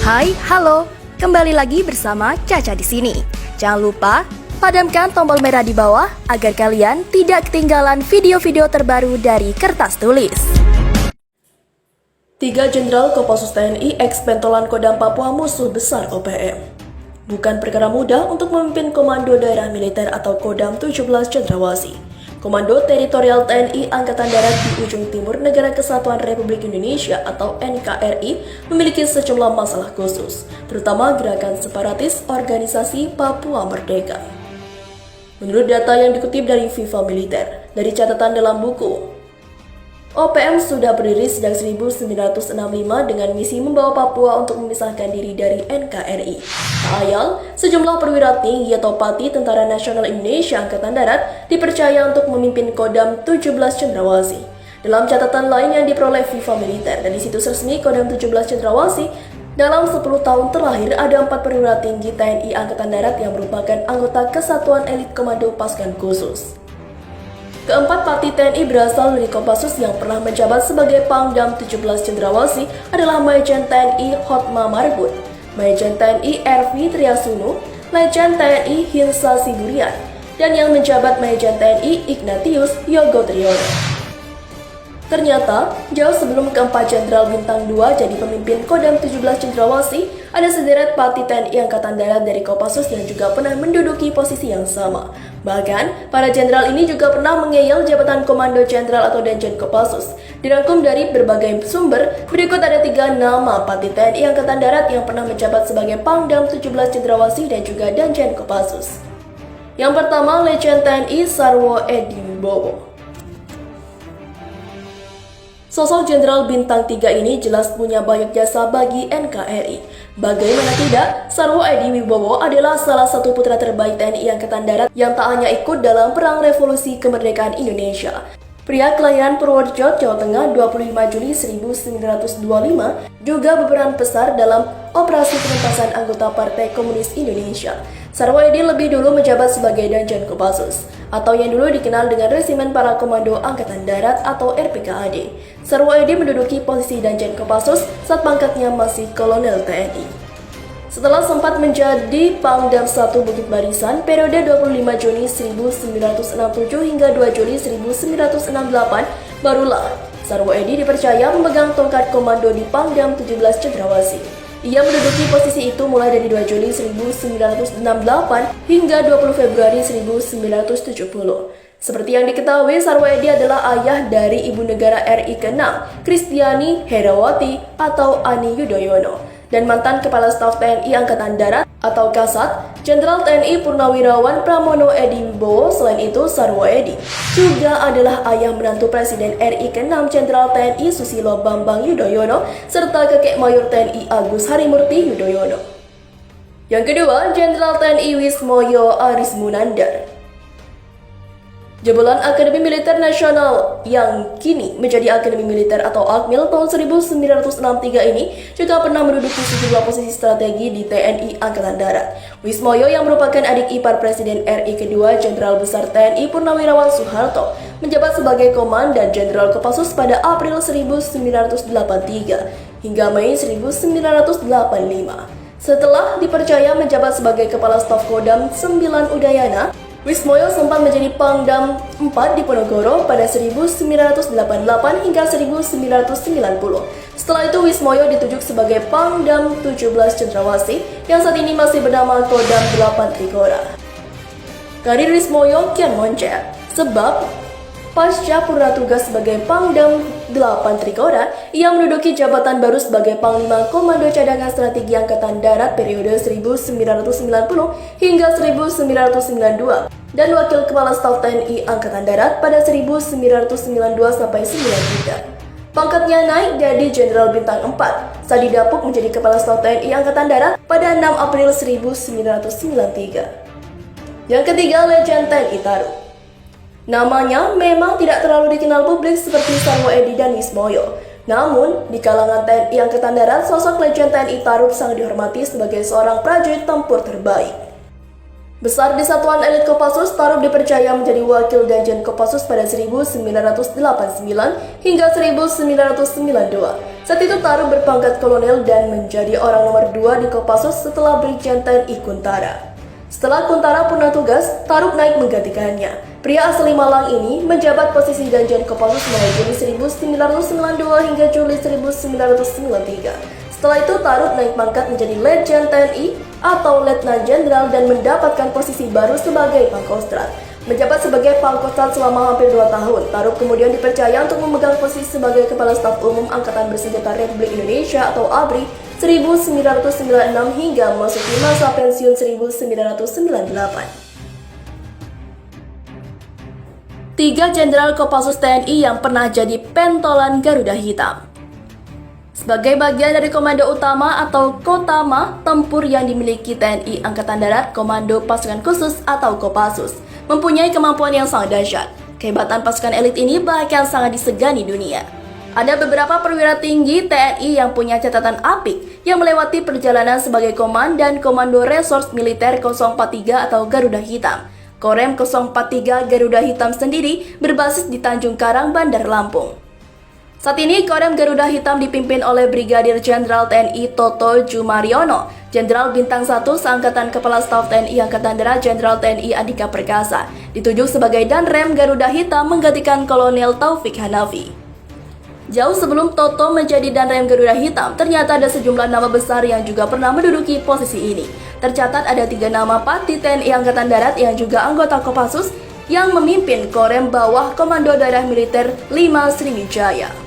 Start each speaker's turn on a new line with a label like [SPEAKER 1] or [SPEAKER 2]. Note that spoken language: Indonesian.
[SPEAKER 1] Hai, halo. Kembali lagi bersama Caca di sini. Jangan lupa padamkan tombol merah di bawah agar kalian tidak ketinggalan video-video terbaru dari Kertas Tulis.
[SPEAKER 2] 3 Jenderal Kopassus TNI ex-pentolan Kodam Papua musuh besar OPM. Bukan perkara mudah untuk memimpin Komando Daerah Militer atau Kodam 17 Cendrawasih. Komando Teritorial TNI Angkatan Darat di ujung timur Negara Kesatuan Republik Indonesia atau NKRI memiliki sejumlah masalah khusus, terutama gerakan separatis organisasi Papua Merdeka. Menurut data yang dikutip dari Viva Militer, dari catatan dalam buku, OPM sudah berdiri sejak 1965 dengan misi membawa Papua untuk memisahkan diri dari NKRI. Tak ayal, sejumlah perwira tinggi atau Pati Tentara Nasional Indonesia Angkatan Darat dipercaya untuk memimpin Kodam 17 Cendrawasih. Dalam catatan lain yang diperoleh Viva Militer dari situs resmi Kodam 17 Cendrawasih, dalam 10 tahun terakhir ada 4 perwira tinggi TNI Angkatan Darat yang merupakan anggota Kesatuan Elit Komando Pasukan Khusus. Keempat Pati TNI berasal dari Kopassus yang pernah menjabat sebagai Pangdam 17 Cendrawasih adalah Majen TNI Hotma Marbun, Majen TNI Ervi Triasunu, Lejen TNI Hinsa Siburian, dan yang menjabat Majen TNI Ignatius Yogo Triyono. Ternyata, jauh sebelum keempat Jenderal Bintang 2 jadi pemimpin Kodam 17 Cendrawasih, ada sederet Pati TNI Angkatan Darat dari Kopassus yang juga pernah menduduki posisi yang sama. Bahkan, para jenderal ini juga pernah mengeyel jabatan Komando Jenderal atau Danjen Kopassus. Dirangkum dari berbagai sumber, berikut ada 3 nama Pati TNI Angkatan Darat yang pernah menjabat sebagai Pangdam 17 Cendrawasih dan juga Danjen Kopassus. Yang pertama, Lejen TNI Sarwo Edi Wibowo. Sosok Jenderal Bintang 3 ini jelas punya banyak jasa bagi NKRI. Bagaimana tidak, Sarwo Edi Wibowo adalah salah satu putra terbaik TNI Angkatan Darat yang tak hanya ikut dalam Perang Revolusi Kemerdekaan Indonesia. Pria kelahiran Purworejo, Jawa Tengah 25 Juli 1925 juga berperan besar dalam operasi penuntasan anggota Partai Komunis Indonesia. Sarwo Edi lebih dulu menjabat sebagai Danjen Kopassus, atau yang dulu dikenal dengan Resimen Para Komando Angkatan Darat atau RPKAD. Sarwo Edi menduduki posisi Danjen Kopassus saat pangkatnya masih Kolonel TNI. Setelah sempat menjadi Pangdam 1 Bukit Barisan periode 25 Juni 1967 hingga 2 Juli 1968, barulah Sarwo Edi dipercaya memegang tongkat komando di Pangdam 17 Cendrawasih. Ia menduduki posisi itu mulai dari 2 Juli 1968 hingga 20 Februari 1970. Seperti yang diketahui, Sarwo Edi adalah ayah dari Ibu Negara RI ke-6, Kristiani Herawati atau Ani Yudhoyono, dan mantan Kepala Staf TNI Angkatan Darat atau Kasat, Jenderal TNI Purnawirawan Pramono Edi Wibowo. Selain itu, Sarwo Edi juga adalah ayah menantu Presiden RI ke-6 Jenderal TNI Susilo Bambang Yudhoyono serta kakek Mayor TNI Agus Harimurti Yudhoyono. Yang kedua, Jenderal TNI Wismoyo Arismunandar. Jebolan Akademi Militer Nasional yang kini menjadi Akademi Militer atau Akmil tahun 1963 ini juga pernah menduduki sejumlah posisi strategi di TNI Angkatan Darat. Wismoyo yang merupakan adik ipar Presiden RI kedua Jenderal Besar TNI Purnawirawan Soeharto menjabat sebagai Komandan Jenderal Kopassus pada April 1983 hingga Mei 1985. Setelah dipercaya menjabat sebagai Kepala Staf Kodam 9 Udayana, Wismoyo sempat menjadi Pangdam 4 di Ponorogo pada 1988 hingga 1990. Setelah itu Wismoyo ditunjuk sebagai Pangdam 17 Cendrawasih yang saat ini masih bernama Kodam 8 Trikora. Karir Wismoyo kian moncer, sebab pasca purna tugas sebagai Pangdam 8 Trikora, ia menduduki jabatan baru sebagai Panglima Komando Cadangan Strategi Angkatan Darat periode 1990 hingga 1992 dan Wakil Kepala Staf TNI Angkatan Darat pada 1992 sampai 93. Pangkatnya naik jadi Jenderal Bintang 4 saat didapuk menjadi Kepala Staf TNI Angkatan Darat pada 6 April 1993. Yang ketiga, Lejen TNI Tarup. Namanya memang tidak terlalu dikenal publik seperti Sarwo Edi dan Wismoyo. Namun, di kalangan TNI Angkatan Darat, sosok Lejen TNI Tarup sangat dihormati sebagai seorang prajurit tempur terbaik. Besar di Satuan Elit Kopassus, Tarup dipercaya menjadi Wakil Danjen Kopassus pada 1989 hingga 1992. Saat itu Tarub berpangkat kolonel dan menjadi orang nomor 2 di Kopassus setelah Brigjen TNI Kuntara. Setelah Kuntara punah tugas, Tarub naik menggantikannya. Pria asli Malang ini menjabat posisi Danjen Kopassus mulai Juli 1992 hingga Juli 1993. Setelah itu Tarub naik pangkat menjadi Letjen TNI atau Letnan Jenderal dan mendapatkan posisi baru sebagai Pangkostrat. Menjabat sebagai Pangkostrat selama hampir 2 tahun, Tarub kemudian dipercaya untuk memegang posisi sebagai Kepala Staf Umum Angkatan Bersenjata Republik Indonesia atau ABRI 1996 hingga memasuki masa pensiun 1998. 3 Jenderal Kopassus TNI yang pernah jadi pentolan Garuda Hitam. Sebagai bagian dari Komando Utama atau Kotama tempur yang dimiliki TNI Angkatan Darat, Komando Pasukan Khusus atau Kopassus mempunyai kemampuan yang sangat dahsyat. Kehebatan pasukan elit ini bahkan sangat disegani dunia. Ada beberapa perwira tinggi TNI yang punya catatan apik yang melewati perjalanan sebagai Komandan Komando Resource Militer 043 atau Garuda Hitam. Korem 043 Garuda Hitam sendiri berbasis di Tanjung Karang, Bandar Lampung. Saat ini Korem Garuda Hitam dipimpin oleh Brigadir Jenderal TNI Toto Jumariono, Jenderal Bintang 1 seangkatan Kepala Staf TNI Angkatan Darat Jenderal TNI Andika Perkasa, ditunjuk sebagai Danrem Garuda Hitam menggantikan Kolonel Taufik Hanafi. Jauh sebelum Toto menjadi Danrem Garuda Hitam, ternyata ada sejumlah nama besar yang juga pernah menduduki posisi ini. Tercatat ada 3 nama Pati TNI Angkatan Darat yang juga anggota Kopassus yang memimpin Korem bawah Komando Daerah Militer 5 Sriwijaya.